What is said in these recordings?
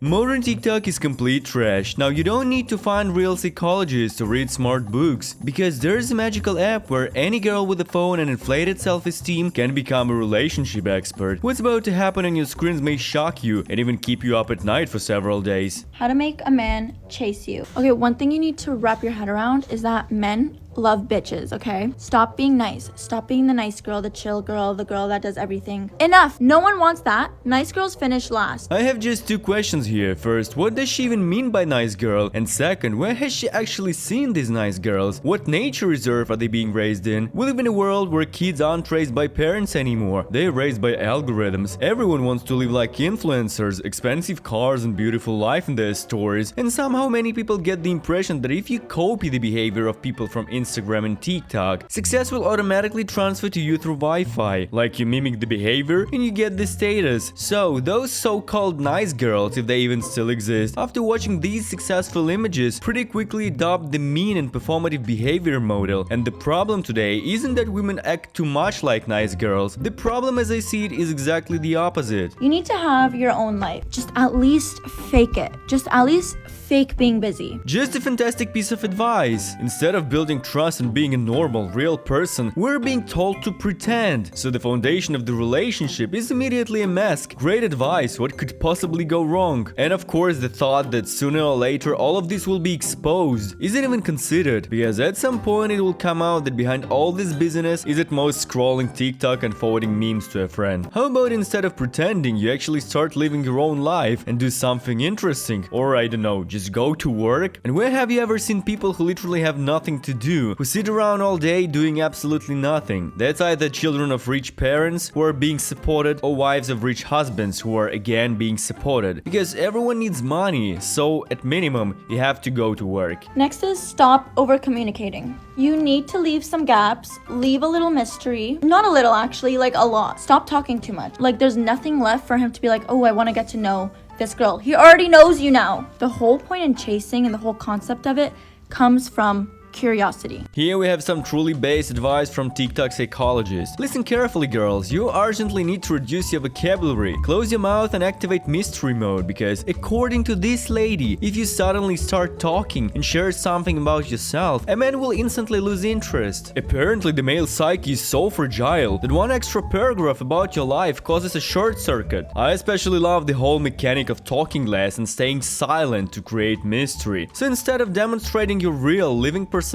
Modern TikTok is complete trash. Now you don't need to find real psychologists to read smart books, because there's a magical app where any girl with a phone and inflated self-esteem can become a relationship expert. What's about to happen on your screens may shock you and even keep you up at night for several days. How to make a man chase you. Okay, one thing you need to wrap your head around is that men love bitches, okay? Stop being nice. Stop being the nice girl, the chill girl, the girl that does everything. Enough! No one wants that. Nice girls finish last. I have just two questions here. First, what does she even mean by nice girl? And second, where has she actually seen these nice girls? What nature reserve are they being raised in? We live in a world where kids aren't raised by parents anymore. They're raised by algorithms. Everyone wants to live like influencers, expensive cars and beautiful life in their stories. And somehow many people get the impression that if you copy the behavior of people from Instagram and TikTok, success will automatically transfer to you through Wi-Fi. Like you mimic the behavior and you get the status. So those so-called nice girls, if they even still exist, after watching these successful images, pretty quickly adopt the mean and performative behavior model. And the problem today isn't that women act too much like nice girls. The problem, as I see it, is exactly the opposite. You need to have your own life. Just at least fake it. Just at least fake being busy. Just a fantastic piece of advice. Instead of building trust and being a normal, real person, we're being told to pretend. So the foundation of the relationship is immediately a mask. Great advice, what could possibly go wrong? And of course the thought that sooner or later all of this will be exposed isn't even considered, because at some point it will come out that behind all this business is at most scrolling TikTok and forwarding memes to a friend. How about instead of pretending, you actually start living your own life and do something interesting? Or I don't know, just go to work? And where have you ever seen people who literally have nothing to do, who sit around all day doing absolutely nothing? That's either children of rich parents who are being supported, or wives of rich husbands who are again being supported. Because everyone needs money, so at minimum you have to go to work. Next is stop over communicating. You need to leave some gaps, leave a little mystery. Not a little actually, like a lot. Stop talking too much. Like there's nothing left for him to be like, oh, I want to get to know this girl. He already knows you now. The whole point in chasing and the whole concept of it comes from curiosity. Here we have some truly based advice from TikTok psychologists. Listen carefully, girls. You urgently need to reduce your vocabulary. Close your mouth and activate mystery mode, because according to this lady, if you suddenly start talking and share something about yourself, a man will instantly lose interest. Apparently the male psyche is so fragile that one extra paragraph about your life causes a short circuit. I especially love the whole mechanic of talking less and staying silent to create mystery. So instead of demonstrating your real living personality,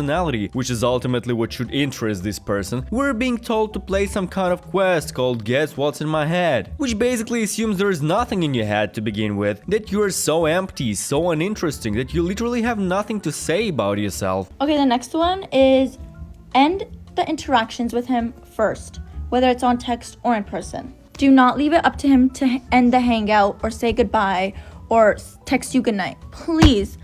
which is ultimately what should interest this person, we're being told to play some kind of quest called Guess What's in My Head, which basically assumes there is nothing in your head to begin with, that you are so empty, so uninteresting, that you literally have nothing to say about yourself. Okay, the next one is end the interactions with him first, whether it's on text or in person. Do not leave it up to him to end the hangout or say goodbye or text you goodnight. Please,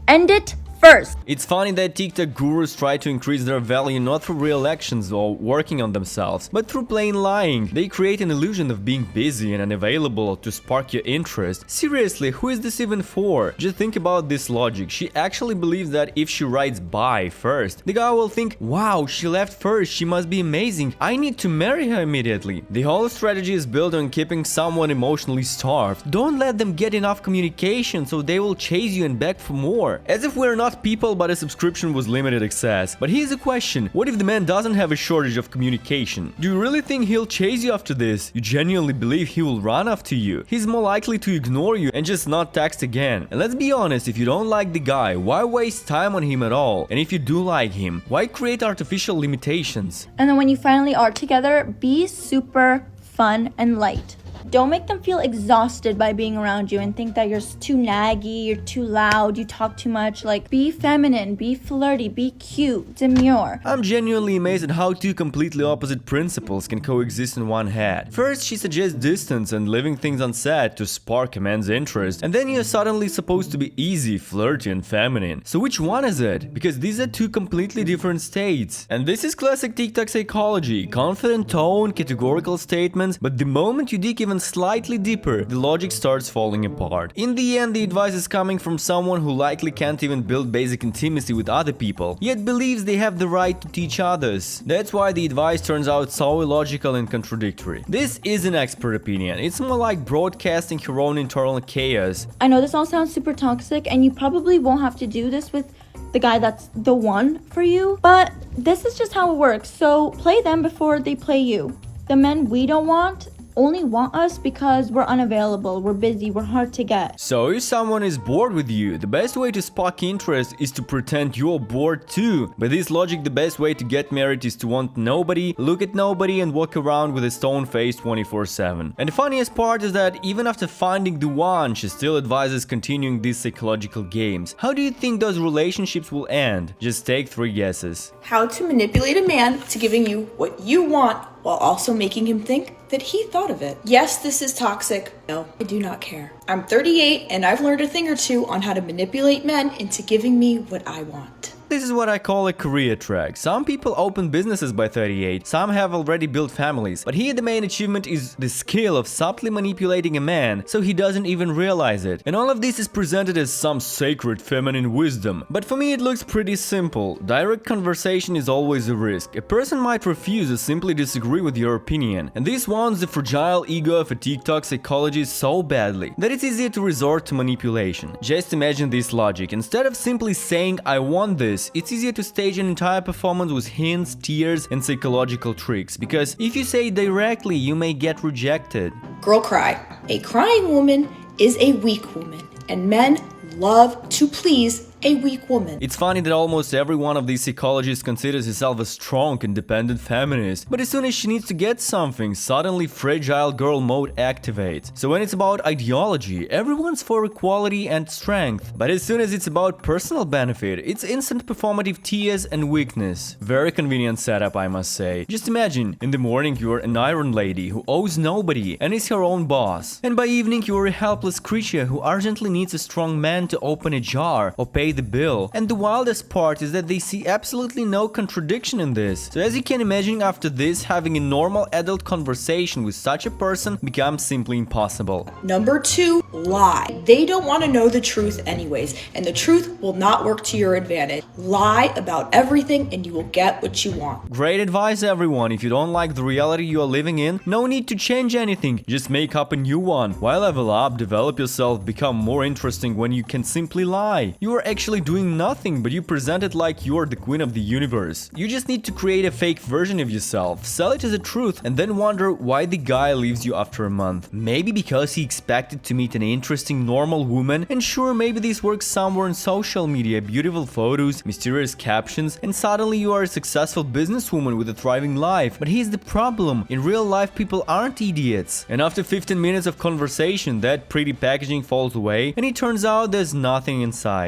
end it first. It's funny that TikTok gurus try to increase their value not through real actions or working on themselves, but through plain lying. They create an illusion of being busy and unavailable to spark your interest. Seriously, who is this even for? Just think about this logic. She actually believes that if she writes bye first, the guy will think, wow, she left first, she must be amazing, I need to marry her immediately. The whole strategy is built on keeping someone emotionally starved. Don't let them get enough communication so they will chase you and beg for more. As if we're not people but a subscription with limited access. But here's a question: what if the man doesn't have a shortage of communication? Do you really think he'll chase you after this? You genuinely believe he will run after you? He's more likely to ignore you and just not text again. And let's be honest, if you don't like the guy, why waste time on him at all? And if you do like him, why create artificial limitations? And then when you finally are together, be super fun and light. Don't make them feel exhausted by being around you and think that you're too naggy, you're too loud, you talk too much. Like, be feminine, be flirty, be cute, demure. I'm genuinely amazed at how two completely opposite principles can coexist in one head. First, she suggests distance and leaving things unsaid to spark a man's interest, and then you're suddenly supposed to be easy, flirty, and feminine. So which one is it? Because these are two completely different states. And this is classic TikTok psychology: confident tone, categorical statements, but the moment you dig even slightly deeper, the logic starts falling apart. In the end, the advice is coming from someone who likely can't even build basic intimacy with other people, yet believes they have the right to teach others. That's why the advice turns out so illogical and contradictory. This is an expert opinion. It's more like broadcasting her own internal chaos. I know this all sounds super toxic, and you probably won't have to do this with the guy that's the one for you, but this is just how it works. So play them before they play you. The men we don't want only want us because we're unavailable, we're busy, we're hard to get. So if someone is bored with you, the best way to spark interest is to pretend you're bored too. By this logic, the best way to get married is to want nobody, look at nobody, and walk around with a stone face 24/7. And the funniest part is that even after finding the one, she still advises continuing these psychological games. How do you think those relationships will end? Just take 3 guesses. How to manipulate a man to giving you what you want while also making him think that he thought of it. Yes, this is toxic. No, I do not care. I'm 38 and I've learned a thing or two on how to manipulate men into giving me what I want. This is what I call a career track. Some people open businesses by 38, some have already built families, but here the main achievement is the skill of subtly manipulating a man so he doesn't even realize it. And all of this is presented as some sacred feminine wisdom. But for me it looks pretty simple. Direct conversation is always a risk. A person might refuse or simply disagree with your opinion. And this wounds the fragile ego of a TikTok psychologist so badly that it's easier to resort to manipulation. Just imagine this logic. Instead of simply saying I want this, it's easier to stage an entire performance with hints, tears, and psychological tricks, because if you say it directly, you may get rejected. Girl cry. A crying woman is a weak woman, and men love to please a weak woman. It's funny that almost every one of these psychologists considers herself a strong, independent feminist, but as soon as she needs to get something, suddenly fragile girl mode activates. So when it's about ideology, everyone's for equality and strength, but as soon as it's about personal benefit, it's instant performative tears and weakness. Very convenient setup, I must say. Just imagine, in the morning you're an iron lady who owes nobody and is her own boss, and by evening you're a helpless creature who urgently needs a strong man to open a jar or pay the bill. And the wildest part is that they see absolutely no contradiction in this. So as you can imagine, after this, having a normal adult conversation with such a person becomes simply impossible. Number 2, lie. They don't want to know the truth anyways, and the truth will not work to your advantage. Lie about everything and you will get what you want. Great advice, everyone. If you don't like the reality you are living in, no need to change anything. Just make up a new one. Why level up, develop yourself, become more interesting when you can simply lie? You are actually doing nothing, but you present it like you're the queen of the universe. You just need to create a fake version of yourself, sell it as a truth, and then wonder why the guy leaves you after a month. Maybe because he expected to meet an interesting normal woman, and sure, maybe this works somewhere on social media, beautiful photos, mysterious captions, and suddenly you are a successful businesswoman with a thriving life. But here's the problem, in real life people aren't idiots. And after 15 minutes of conversation, that pretty packaging falls away, and it turns out there's nothing inside.